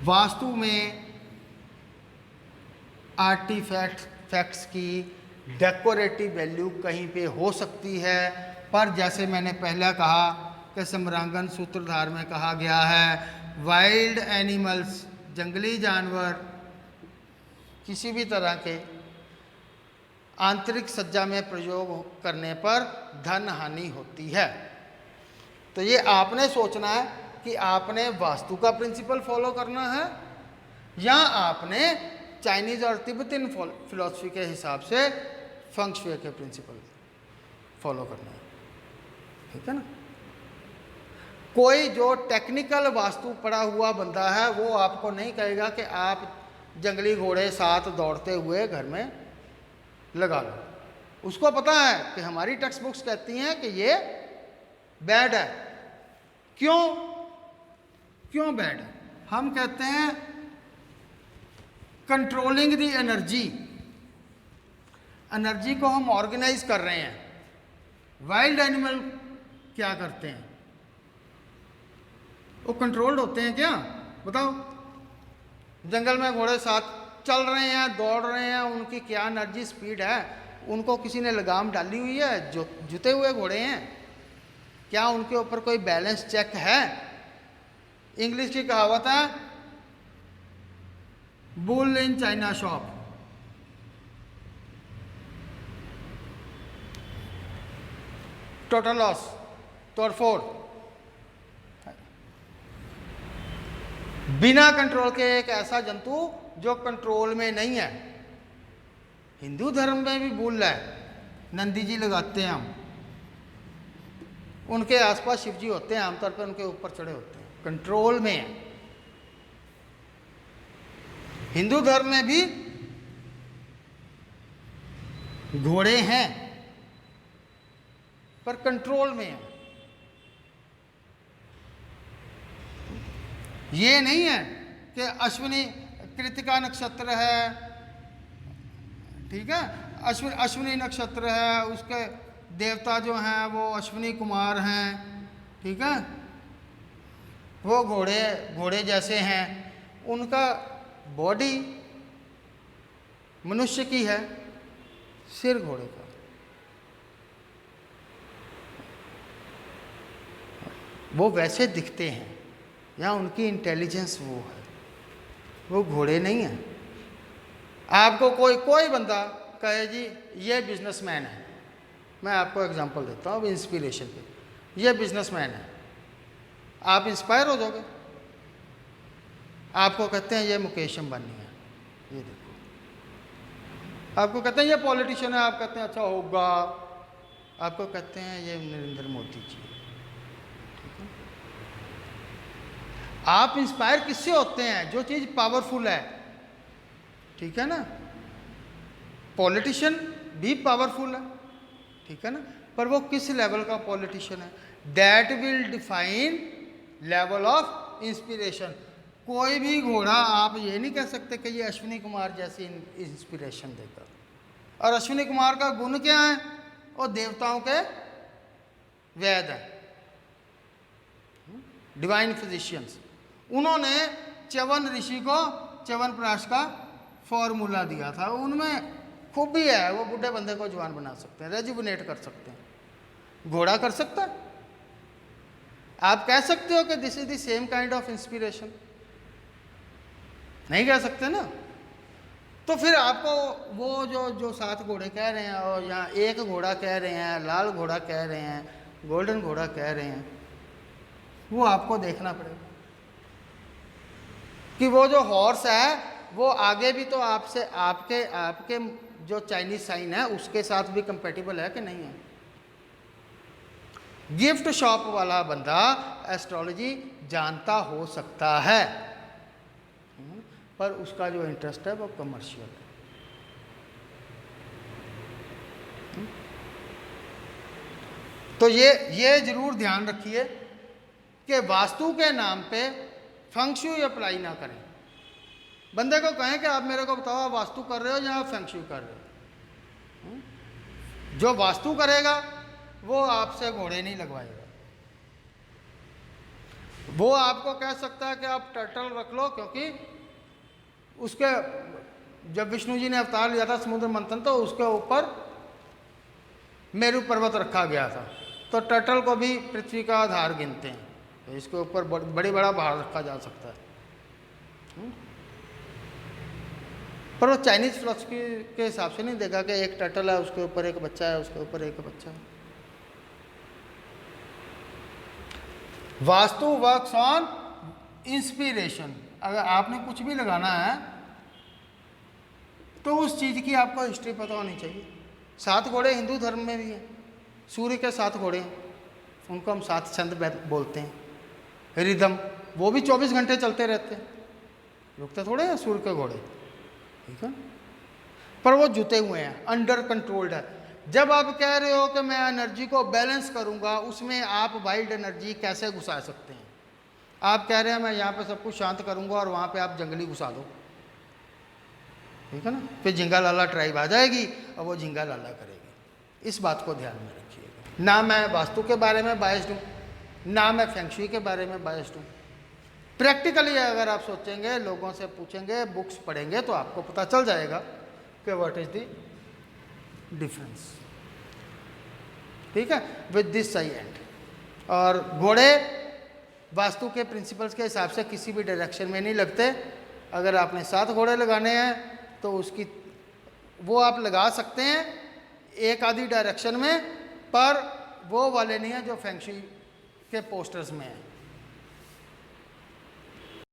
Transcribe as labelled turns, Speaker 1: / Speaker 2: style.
Speaker 1: वास्तु में आर्टिफैक्ट्स की decorative value कहीं पे हो सकती है, पर जैसे मैंने पहले कहा कि समरांगन सूत्रधार में कहा गया है, वाइल्ड एनिमल्स, जंगली जानवर, किसी भी तरह के आंतरिक सज्जा में प्रयोग करने पर धन हानि होती है। तो ये आपने सोचना है कि आपने वास्तु का प्रिंसिपल फॉलो करना है या आपने चाइनीज और तिब्बतियन फिलॉसफी के हिसाब से फंग शुई के प्रिंसिपल फॉलो करना है। ठीक है ना। कोई जो टेक्निकल वास्तु पढ़ा हुआ बंदा है वो आपको नहीं कहेगा कि आप जंगली घोड़े साथ दौड़ते हुए घर में लगा लो। उसको पता है कि हमारी टेक्स्ट बुक्स कहती हैं कि ये बैड है। क्यों बैड है? हम कहते हैं कंट्रोलिंग द एनर्जी को हम ऑर्गेनाइज कर रहे हैं। वाइल्ड एनिमल क्या करते हैं? वो कंट्रोल्ड होते हैं क्या? बताओ। जंगल में घोड़े साथ चल रहे हैं, दौड़ रहे हैं, उनकी क्या एनर्जी स्पीड है? उनको किसी ने लगाम डाली हुई है? जो जुते हुए घोड़े हैं, क्या उनके ऊपर कोई बैलेंस चेक है? इंग्लिश की कहावत है, bull in China shop. Total loss, तोड़फोड़। बिना कंट्रोल के एक ऐसा जंतु जो कंट्रोल में नहीं है। हिंदू धर्म में भी बुल है, नंदी जी लगाते हैं हम, उनके आसपास शिव जी होते हैं, आमतौर पर उनके ऊपर चढ़े होते हैं, कंट्रोल में है। हिंदू धर्म में भी घोड़े हैं पर कंट्रोल में है। ये नहीं है कि अश्विनी कृतिका नक्षत्र है, ठीक है, अश्विनी नक्षत्र है, उसके देवता जो हैं वो अश्विनी कुमार हैं, ठीक है, वो घोड़े जैसे हैं, उनका बॉडी मनुष्य की है, सिर घोड़े का। वो वैसे दिखते हैं या उनकी इंटेलिजेंस वो है, वो घोड़े नहीं है। आपको कोई बंदा कहे जी ये बिजनेसमैन है, मैं आपको एग्जांपल देता हूँ इंस्पिरेशन पे, ये बिजनेसमैन है, आप इंस्पायर हो जाओगे। आपको कहते हैं ये मुकेश अंबानी है, ये देखो, आपको कहते हैं ये पॉलिटिशियन है, आप कहते हैं अच्छा होगा, आपको कहते हैं ये नरेंद्र मोदी जी। आप इंस्पायर किससे होते हैं? जो चीज़ पावरफुल है, ठीक है ना। पॉलिटिशियन भी पावरफुल है, ठीक है ना, पर वो किस लेवल का पॉलिटिशियन है, that will define level of inspiration. कोई भी घोड़ा आप ये नहीं कह सकते कि ये अश्विनी कुमार जैसी इंस्पिरेशन देगा। और अश्विनी कुमार का गुण क्या है? वो देवताओं के वैद है, डिवाइन फिजिशियंस। उन्होंने च्यवन ऋषि को च्यवनप्राश का फॉर्मूला दिया था, उनमें खूबी है, वो बूढ़े बंदे को जवान बना सकते हैं, रेजुविनेट कर सकते हैं। घोड़ा कर सकता है? आप कह सकते हो कि this is the same kind of inspiration? नहीं कह सकते ना। तो फिर आपको वो जो 7 घोड़े कह रहे हैं, और यहाँ एक घोड़ा कह रहे हैं, लाल घोड़ा कह रहे हैं, गोल्डन घोड़ा कह रहे हैं, वो आपको देखना पड़ेगा कि वो जो हॉर्स है वो आगे भी तो आपसे आपके जो चाइनीज साइन है उसके साथ भी कंपेटिबल है कि नहीं है। गिफ्ट शॉप वाला बंदा एस्ट्रोलॉजी जानता हो सकता है, पर उसका जो इंटरेस्ट है वो कमर्शियल है। तो ये जरूर ध्यान रखिए कि वास्तु के नाम पे फंग शुई अप्लाई ना करें। बंदे को कहें कि आप मेरे को बताओ आप वास्तु कर रहे हो या फंग शुई कर रहे हो। जो वास्तु करेगा वो आपसे घोड़े नहीं लगवाएगा। वो आपको कह सकता है कि आप टर्टल रख लो, क्योंकि उसके जब विष्णु जी ने अवतार लिया था समुद्र मंथन, तो उसके ऊपर मेरू पर्वत रखा गया था, तो टर्टल को भी पृथ्वी का आधार गिनते हैं, तो इसके ऊपर बड़ी बड़ा भार रखा जा सकता है। पर वो चाइनीज फिलॉसफी के हिसाब से नहीं देखा कि एक टर्टल है, उसके ऊपर एक बच्चा है, उसके ऊपर एक बच्चा है। Vastu works on inspiration. अगर आपने कुछ भी लगाना है तो उस चीज़ की आपको हिस्ट्री पता होनी चाहिए। 7 घोड़े हिंदू धर्म में भी हैं, सूर्य के 7 घोड़े हैं, उनको हम 7 छंद बोलते हैं। रिदम, वो भी 24 घंटे चलते रहते हैं, रुकते थोड़े हैं सूर्य के घोड़े, ठीक है, पर वो जुटे हुए हैं, अंडर कंट्रोल्ड है। जब आप कह रहे हो कि मैं एनर्जी को बैलेंस करूंगा, उसमें आप वाइल्ड एनर्जी कैसे घुसा सकते हैं? आप कह रहे हैं मैं यहाँ पे सब कुछ शांत करूंगा और वहाँ पे आप जंगली घुसा दो, ठीक है ना, फिर झिंगा लाला ट्राइब आ जाएगी और वो झिंगा लाला करेगी। इस बात को ध्यान में रखिएगा। ना मैं वास्तु के बारे में बायस्ड हूँ, ना मैं फेंगशुई के बारे में बायस्ड हूँ। प्रैक्टिकली अगर आप सोचेंगे, लोगों से पूछेंगे, बुक्स पढ़ेंगे, तो आपको पता चल जाएगा कि व्हाट इज द डिफरेंस, ठीक है। With this I and. और घोड़े वास्तु के प्रिंसिपल्स के हिसाब से किसी भी डायरेक्शन में नहीं लगते। अगर आपने 7 घोड़े लगाने हैं तो उसकी वो आप लगा सकते हैं एक आधी डायरेक्शन में, पर वो वाले नहीं हैं जो फेंगशुई के पोस्टर्स में हैं।